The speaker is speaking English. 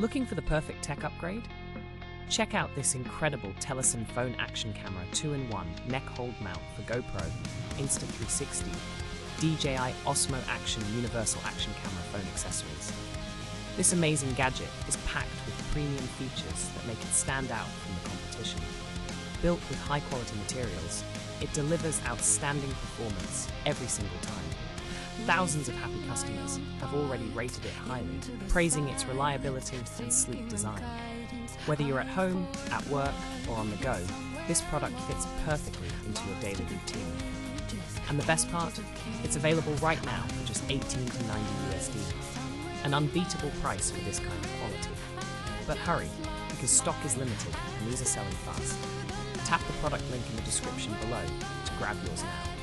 Looking for the perfect tech upgrade? Check out this incredible TELESIN Phone Action Camera 2-in-1 neck hold mount for GoPro, Insta360, DJI Osmo Action Universal Action Camera phone accessories. This amazing gadget is packed with premium features that make it stand out from the competition. Built with high-quality materials, it delivers outstanding performance every single time. Thousands of happy customers have already rated it highly, praising its reliability and sleek design. Whether you're at home, at work, or on the go, this product fits perfectly into your daily routine. And the best part? It's available right now for just $18 to $90 USD. An unbeatable price for this kind of quality. But hurry, because stock is limited and these are selling fast. Tap the product link in the description below to grab yours now.